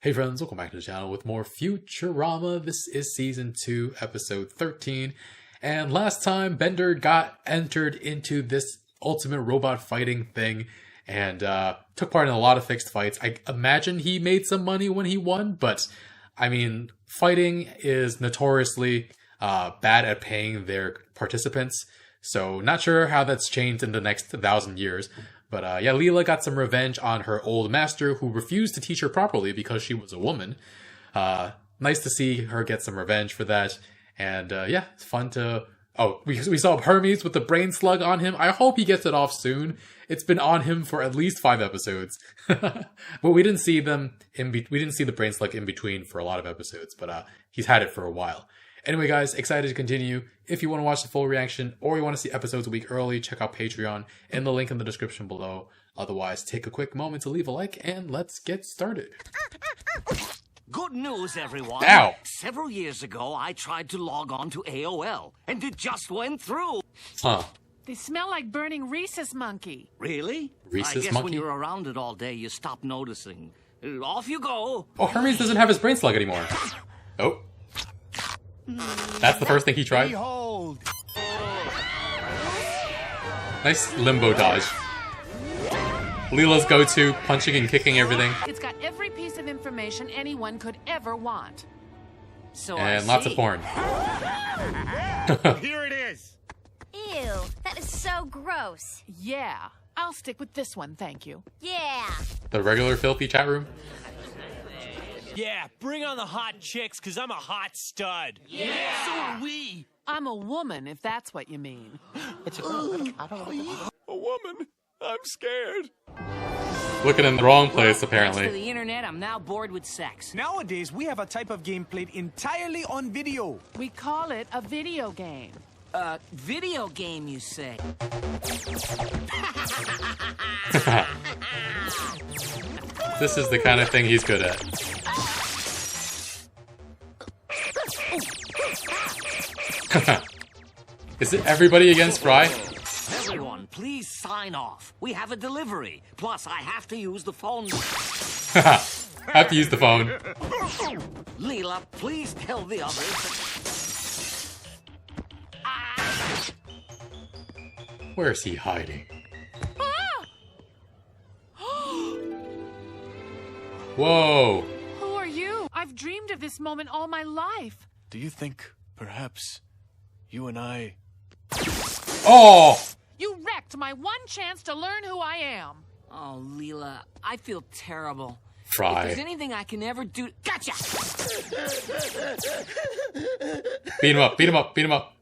Hey friends, welcome back to the channel with more Futurama. This is season 2, episode 13. And last time, Bender got entered into this ultimate robot fighting thing and took part in a lot of fixed fights. I imagine he made some money when he won, but I mean, fighting is notoriously bad at paying their participants. So not sure how that's changed in the next 1,000 years. But yeah, Leela got some revenge on her old master who refused to teach her properly because she was a woman. Nice to see her get some revenge for that. And yeah, it's fun to... Oh, we saw Hermes with the brain slug on him. I hope he gets it off soon. It's been on him for at least 5 episodes. But we didn't see them we didn't see the brain slug in between for a lot of episodes. But he's had it for a while. Anyway, guys, excited to continue. If you want to watch the full reaction or you want to see episodes a week early, check out Patreon and the link in the description below. Otherwise, take a quick moment to leave a like and let's get started. Good news, everyone. Ow. Several years ago, I tried to log on to AOL, and it just went through. Huh. They smell like burning rhesus monkey. Really? Rhesus I guess monkey? when you're around it all day, you stop noticing. Off you go. Oh, Hermes doesn't have his brain slug anymore. Oh. That's the first thing he tried. Behold. Nice limbo dodge. Leela's go-to, punching and kicking everything. It's got every piece of information anyone could ever want. So And I lots see. of porn. Here it is. Ew, that is so gross. Yeah, I'll stick with this one, thank you. Yeah. The regular filthy chat room. Yeah, bring on the hot chicks, cause I'm a hot stud. So are we. I'm a woman, if that's what you mean. A woman. I'm scared. Looking in the wrong place, Thanks to apparently. the internet, I'm now bored with sex. Nowadays, we have a type of game played entirely on video. We call it a video game. Video game, you say? This is the kind of thing he's good at. Is it everybody against Fry? Everyone, please sign off. We have a delivery. Plus, I have to use the phone. Have to use the phone. Leela, please tell the others. Where is he hiding? Whoa. Who are you? I've dreamed of this moment all my life. Do you think, perhaps, you and I... Oh! You wrecked my one chance to learn who I am. Oh, Leela, I feel terrible. If Fry. there's anything I can ever do... Gotcha! Beat him up, beat him up, beat him up.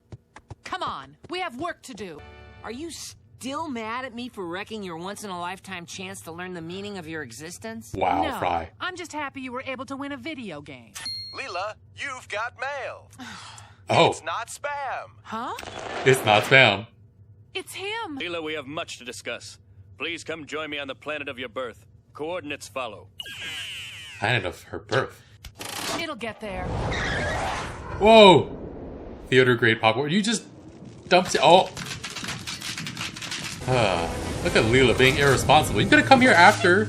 Come on, we have work to do. Are you still mad at me for wrecking your once-in-a-lifetime chance to learn the meaning of your existence? Wow, No, Fry. I'm just happy you were able to win a video game. Leela, you've got mail. Oh, It's not spam. Huh? it's not spam. It's him. Leela, we have much to discuss. Please come join me on the planet of your birth. Coordinates follow. Planet of her birth. It'll get there. Whoa! Theater grade popcorn. You just dumped it. Oh! Look at Leela being irresponsible. You could have come here after.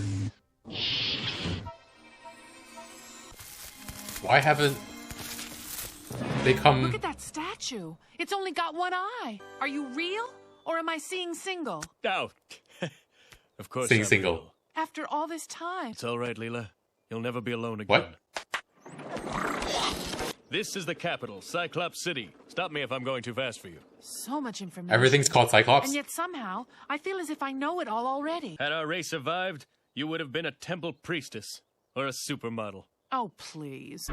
Why haven't they come? Look at that statue. It's only got one eye. Are you real? Or am I seeing single? Oh, of course. Sing I'm single. real. After all this time. It's all right, Leela. You'll never be alone again. What? This is the capital, Cyclops City. Stop me if I'm going too fast for you. So much information. Everything's called Cyclops? And yet somehow, I feel as if I know it all already. Had our race survived, you would have been a temple priestess or a supermodel. Oh, please.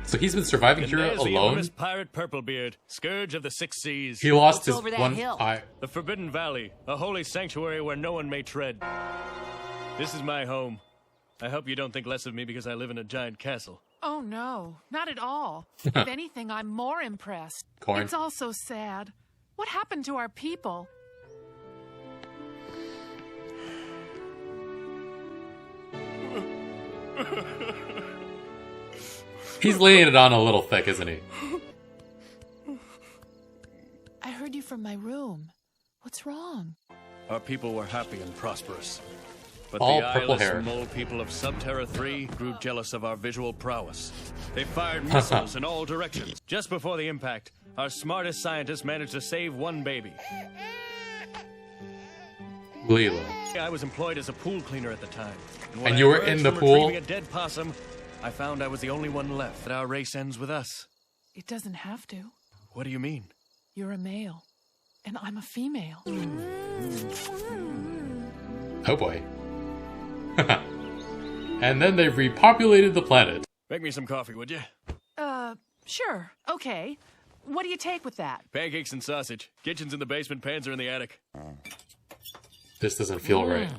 So he's been surviving And here there's the alone? infamous pirate Purplebeard, scourge of the 6 seas. He lost What's his over that one hill? eye. The Forbidden Valley, a holy sanctuary where no one may tread. This is my home. I hope you don't think less of me because I live in a giant castle. Oh, no. Not at all. If anything, I'm more impressed. Corn. It's all so sad. What happened to our people? He's laying it on a little thick, isn't he? I heard you from my room. What's wrong? Our people were happy and prosperous. But All the purple eyeless hair. mole people of Subterra 3 grew jealous of our visual prowess. They fired missiles in all directions. Just before the impact, our smartest scientists managed to save one baby. Leela. I was employed as a pool cleaner at the time. When And I you were emerged in the from pool? retrieving a dead possum, I found I was the only one left. That our race ends with us. It doesn't have to. What do you mean? You're a male, and I'm a female. Oh boy. And then they've repopulated the planet. Make me some coffee, would you? Sure. Okay. What do you take with that? Pancakes and sausage. Kitchen's in the basement, pans are in the attic. This doesn't feel right.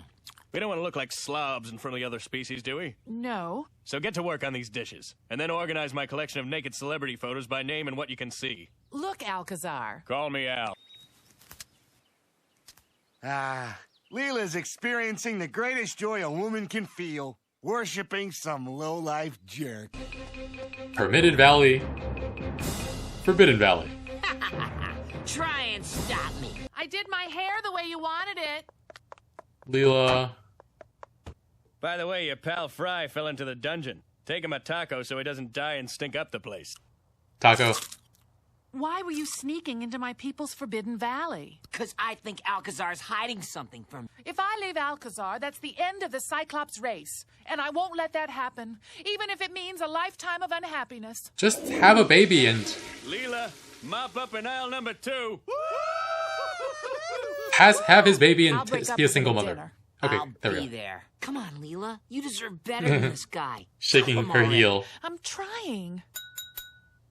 We don't want to look like slobs in front of the other species, do we? No. So get to work on these dishes, and then organize my collection of naked celebrity photos by name and what you can see. Look, Alcazar. Call me Al. Leela's experiencing the greatest joy a woman can feel, worshipping some low-life jerk. Permitted Valley. Forbidden Valley. Try and stop me. I did my hair the way you wanted it. Leela. By the way, your pal Fry fell into the dungeon. Take him a taco so he doesn't die and stink up the place. Taco. Why were you sneaking into my people's Forbidden Valley? Because I think Alcazar's hiding something from me. If I leave Alcazar, that's the end of the Cyclops race. And I won't let that happen, even if it means a lifetime of unhappiness. Just have a baby and Leela, mop up in aisle number 2. have his baby I'll and break up be a with single him at mother. dinner. Okay, I'll there we be go. there. Come on, Leela. You deserve better than this guy. Shaking Come her on. heel. I'm trying.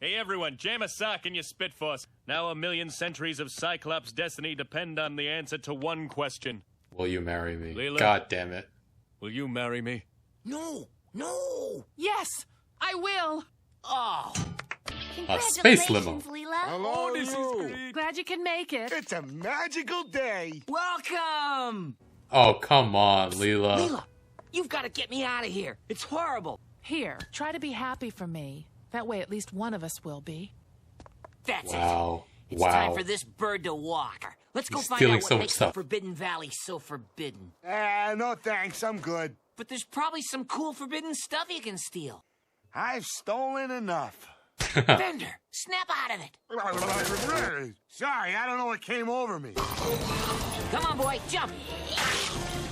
Hey everyone, jam a sock in your spitforce. Now 1,000,000 centuries of Cyclops destiny depend on the answer to one question. Will you marry me? Leela? God damn it. Will you marry me? No, no. Yes, I will. Oh, A space limo. Congratulations, Leela. Hello, you. Glad you can make it. It's a magical day. welcome. Oh, come on, Leela. Leela, you've got to get me out of here. It's horrible. Here, try to be happy for me. That way at least one of us will be. That's Wow. it. It's Wow. time for this bird to walk. Let's go He's find stealing out what so much makes stuff. the Forbidden Valley so forbidden. No thanks, I'm good. But there's probably some cool forbidden stuff you can steal. I've stolen enough. Bender, snap out of it. Sorry, I don't know what came over me. Come on, boy, jump.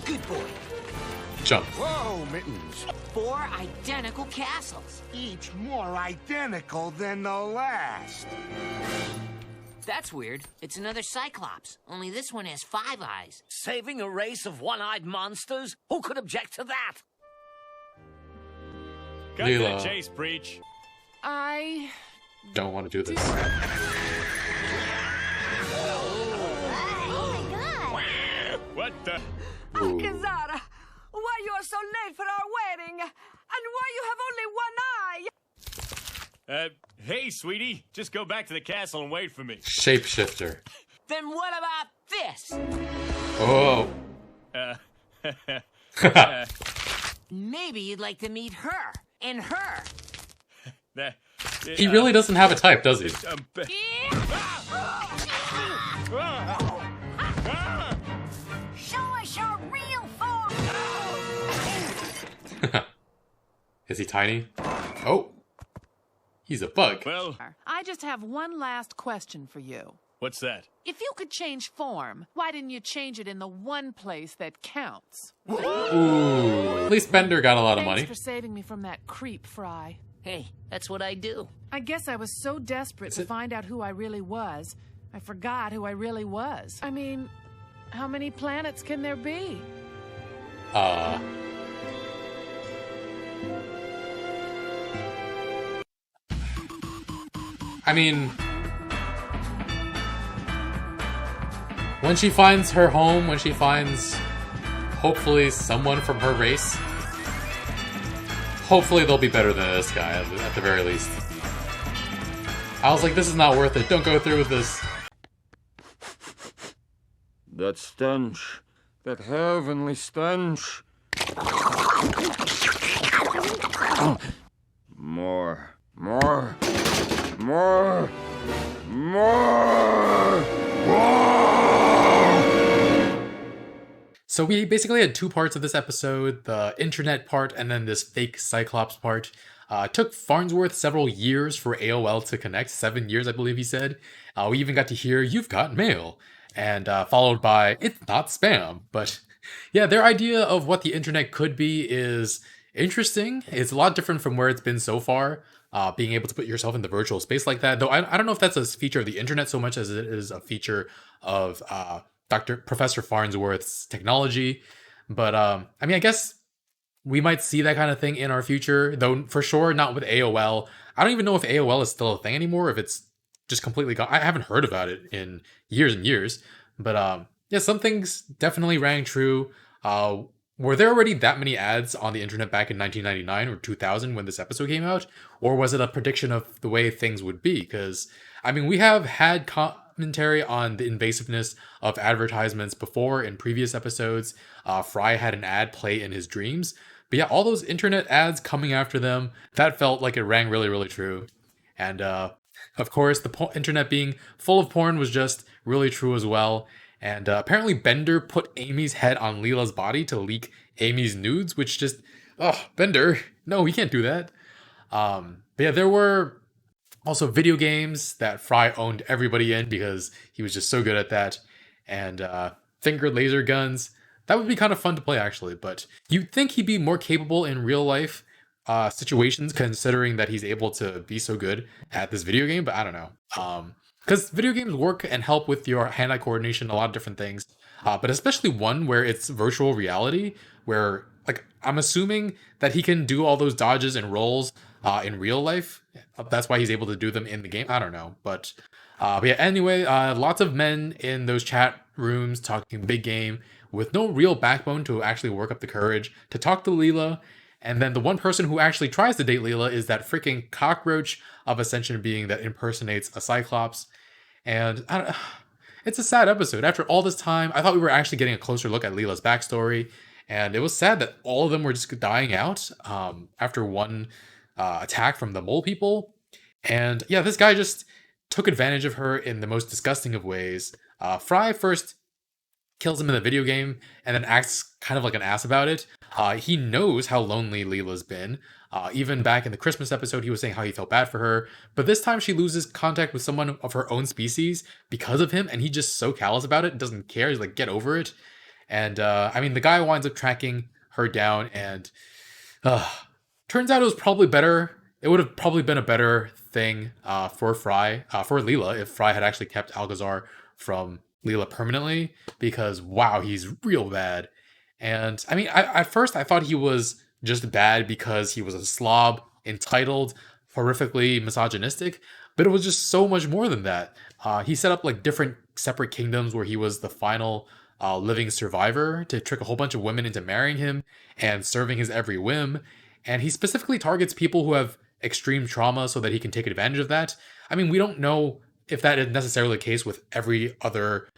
Good boy. Jump. Whoa, Mittens. 4 identical castles. Each more identical than the last. That's weird. It's another Cyclops, only this one has 5 eyes. Saving a race of one-eyed monsters? Who could object to that? Cut to the Leela. chase, Breach. I... Don't want to do this. Oh my god. What the? Ooh. Alcazar, why you are so late for our wedding? And why you have only one eye? Hey, sweetie. Just go back to the castle and wait for me. Shapeshifter. Then what about this? Oh. Maybe you'd like to meet her and her. He really doesn't have a type, does he? Show us your real form. Is he tiny? Oh. He's a bug. Well, I just have one last question for you. what's that? If you could change form, why didn't you change it in the one place that counts? Ooh. At least Bender got a lot of Thanks money. for saving me from that creep, Fry. Hey, that's what I do. I guess I was so desperate to find out who I really was, I forgot who I really was. I mean, how many planets can there be? I mean, when she finds her home, when she finds hopefully someone from her race, hopefully they'll be better than this guy at the very least. I was like, this is not worth it. Don't go through with this. That stench. That heavenly stench. More. More. More. More. So we basically had two parts of this episode, the internet part and then this fake Cyclops part. It took Farnsworth several years for AOL to connect, 7 years, I believe he said. We even got to hear, "You've got mail," and followed by, "It's not spam." But yeah, their idea of what the internet could be is interesting. It's a lot different from where it's been so far. Being able to put yourself in the virtual space like that, though I don't know if that's a feature of the internet so much as it is a feature of Professor Farnsworth's technology. But I mean, I guess we might see that kind of thing in our future, though for sure not with AOL. I don't even know if AOL is still a thing anymore, if it's just completely gone. I haven't heard about it in years and years. But yeah, some things definitely rang true. Were there already that many ads on the internet back in 1999 or 2000 when this episode came out? Or was it a prediction of the way things would be? Because, I mean, we have had commentary on the invasiveness of advertisements before in previous episodes. Fry had an ad play in his dreams. But yeah, all those internet ads coming after them, that felt like it rang really, really true. And of course, the internet being full of porn was just really true as well. And apparently Bender put Amy's head on Leela's body to leak Amy's nudes, which just, Bender, no, he can't do that. But yeah, there were also video games that Fry owned everybody in because he was just so good at that. And fingered laser guns. That would be kind of fun to play, actually. But you'd think he'd be more capable in real life situations, considering that he's able to be so good at this video game. But I don't know. Because video games work and help with your hand-eye coordination, a lot of different things. But especially one where it's virtual reality, where, like, I'm assuming that he can do all those dodges and rolls in real life. That's why he's able to do them in the game. I don't know. But yeah, anyway, lots of men in those chat rooms talking big game with no real backbone to actually work up the courage to talk to Leela. And then the one person who actually tries to date Leela is that freaking cockroach of Ascension being that impersonates a Cyclops. And it's a sad episode. After all this time, I thought we were actually getting a closer look at Leela's backstory. And it was sad that all of them were just dying out after one attack from the mole people. And yeah, this guy just took advantage of her in the most disgusting of ways. Fry first kills him in the video game and then acts kind of like an ass about it. He knows how lonely Leela's been. Even back in the Christmas episode, he was saying how he felt bad for her. But this time she loses contact with someone of her own species because of him, and he's just so callous about it, doesn't care. He's like, get over it. And I mean, the guy winds up tracking her down, and turns out it was probably better. It would have probably been a better thing for Leela, if Fry had actually kept Alcazar from Leela permanently, because wow, he's real bad. And I mean, at first I thought he was just bad because he was a slob, entitled, horrifically misogynistic, but it was just so much more than that. He set up like different separate kingdoms where he was the final living survivor to trick a whole bunch of women into marrying him and serving his every whim. And he specifically targets people who have extreme trauma so that he can take advantage of that. I mean, we don't know if that is necessarily the case with every other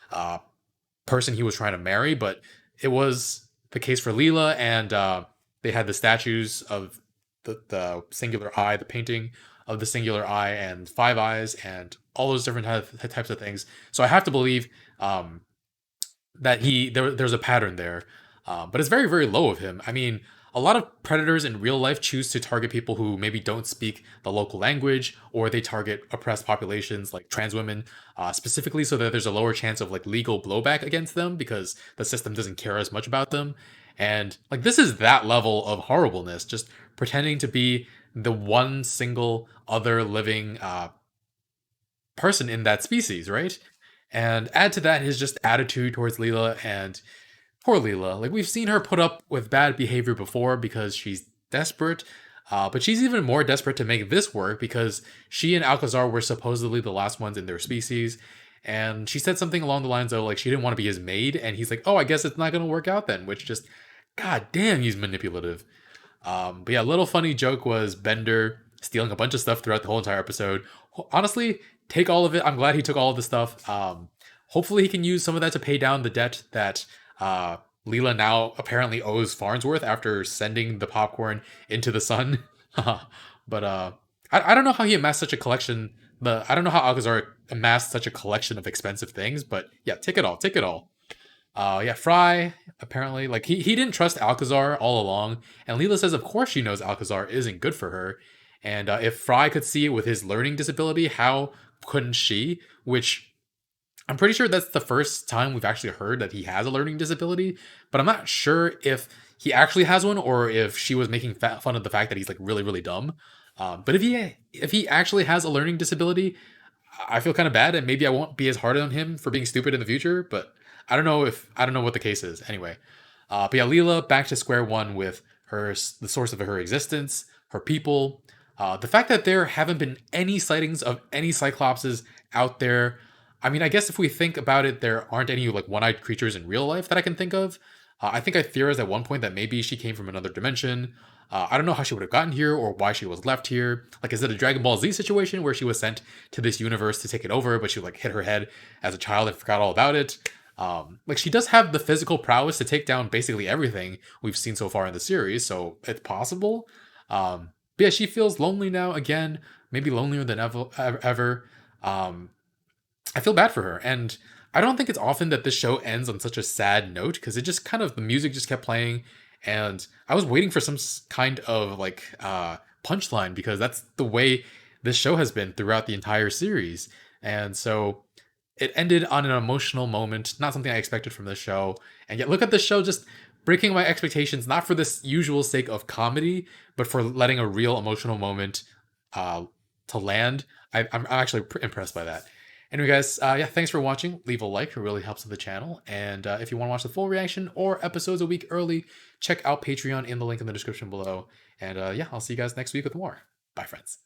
person he was trying to marry, but it was the case for Leela, and they had the statues of the singular eye, the painting of the singular eye, and five eyes, and all those different types of things. So I have to believe that there's a pattern there, but it's very, very low of him. I mean, a lot of predators in real life choose to target people who maybe don't speak the local language, or they target oppressed populations like trans women, specifically so that there's a lower chance of like legal blowback against them because the system doesn't care as much about them. And like, this is that level of horribleness, just pretending to be the one single other living person in that species, right? And add to that his just attitude towards Leela, and poor Leela. Like, we've seen her put up with bad behavior before because she's desperate, but she's even more desperate to make this work because she and Alcazar were supposedly the last ones in their species. And she said something along the lines of, like, she didn't want to be his maid, and he's like, oh, I guess it's not going to work out then, which just, god damn, he's manipulative. But yeah, a little funny joke was Bender stealing a bunch of stuff throughout the whole entire episode. Honestly, take all of it. I'm glad he took all of the stuff. Hopefully he can use some of that to pay down the debt that Leela now apparently owes Farnsworth after sending the popcorn into the sun. But I don't know how he amassed such a collection. I don't know how Alcazar amassed such a collection of expensive things, but yeah, take it all. Yeah, Fry, apparently, like, he didn't trust Alcazar all along. And Leela says, of course she knows Alcazar isn't good for her. And if Fry could see it with his learning disability, how couldn't she? Which I'm pretty sure that's the first time we've actually heard that he has a learning disability, but I'm not sure if he actually has one or if she was making fun of the fact that he's like really, really dumb. But if he actually has a learning disability, I feel kind of bad, and maybe I won't be as hard on him for being stupid in the future. But I don't know what the case is. Anyway, but yeah, Leela back to square one with the source of her existence, her people. The fact that there haven't been any sightings of any Cyclopses out there. I mean, I guess if we think about it, there aren't any like one-eyed creatures in real life that I can think of. I think I theorized at one point that maybe she came from another dimension. I don't know how she would have gotten here or why she was left here. Like, is it a Dragon Ball Z situation where she was sent to this universe to take it over, but she like hit her head as a child and forgot all about it? Like, she does have the physical prowess to take down basically everything we've seen so far in the series, so it's possible. But yeah, she feels lonely now again, maybe lonelier than ever. I feel bad for her, and I don't think it's often that this show ends on such a sad note, because it just kind of, the music just kept playing, and I was waiting for some kind of like punchline, because that's the way this show has been throughout the entire series. And so it ended on an emotional moment, not something I expected from this show. And yet look at this show just breaking my expectations, not for this usual sake of comedy, but for letting a real emotional moment to land. I'm actually impressed by that. Anyway, guys, yeah, thanks for watching. Leave a like, it really helps with the channel. And if you want to watch the full reaction or episodes a week early, check out Patreon in the link in the description below. And yeah, I'll see you guys next week with more. Bye, friends.